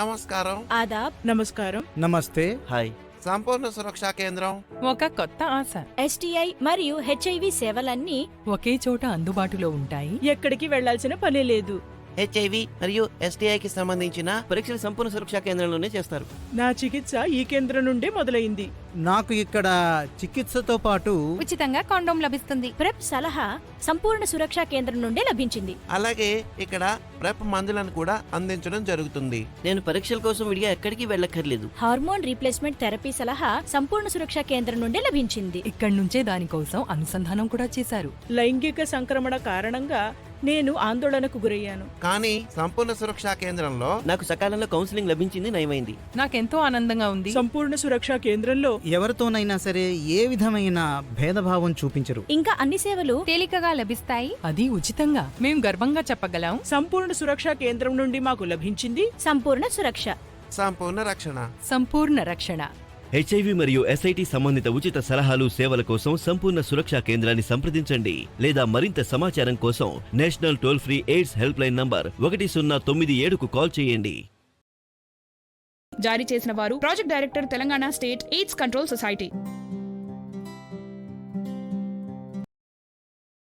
నమస్కారం. ఆదాబ్. నమస్కారం. నమస్తే. హాయ్. సంపూర్ణ సురక్షా కేంద్రం ఒక కొత్త ఆశ. STI మరియు HIV సేవలన్నీ ఒకే చోట అందుబాటులో ఉంటాయి. ఎక్కడికి వెళ్లాల్సిన పని లేదు. HIV మరియు STIకి సంబంధించిన పరీక్షలు సంపూర్ణ సురక్షా కేంద్రంలోనే చేస్తారు. నా చికిత్స ఈ కేంద్రం నుండే మొదలైంది. నాకు ఇక్కడ చికిత్సతో పాటు ఉచితంగా కాండోమ్ లభిస్తుంది. ప్రెప్ సలహా సంపూర్ణ సురక్షా కేంద్రం నుండే లభించింది. అలాగే ఇక్కడ ప్రెప్ మందులను కూడా అందించడం జరుగుతుంది. నేను పరీక్షల కోసం విడిగా ఎక్కడికి వెళ్ళక్కర్లేదు. హార్మోన్ రీప్లేస్మెంట్ థెరపీ సలహా సంపూర్ణ సురక్షా కేంద్రం నుండే లభించింది. ఇక్కడి నుంచే దానికోసం అనుసంధానం కూడా చేశారు. లైంగిక సంక్రమణ కారణంగా నేను ఆందోళనకు గురయ్యాను. కానీ సంపూర్ణ సురక్షా కేంద్రంలో నాకు సకాలంలో కౌన్సిలింగ్ లభించింది, నయమైంది. నాకెంతో ఆనందంగా ఉంది. సంపూర్ణ సురక్షా కేంద్రంలో ఎవరితోనైనా సరే ఏ విధమైన భేదభావం చూపించరు. ఇంకా అన్ని సేవలు తేలికగా లభిస్తాయి. అది ఉచితంగా. మేం గర్వంగా చెప్పగలం. సంపూర్ణ సురక్షా కేంద్రం నుండి మాకు లభించింది సంపూర్ణ సురక్ష, సంపూర్ణ రక్షణ. సంపూర్ణ రక్షణ. HIV మరియు SIT సంబంధిత ఉచిత సలహాలు సేవల కోసం సంపూర్ణ సురక్షా కేంద్రాన్ని సంప్రదించండి లేదా మరింత సమాచారం కోసం national toll free AIDS help line number 1097కు కాల్ చేయండి. జారీ చేసిన వారు project director, Telangana state AIDS control society.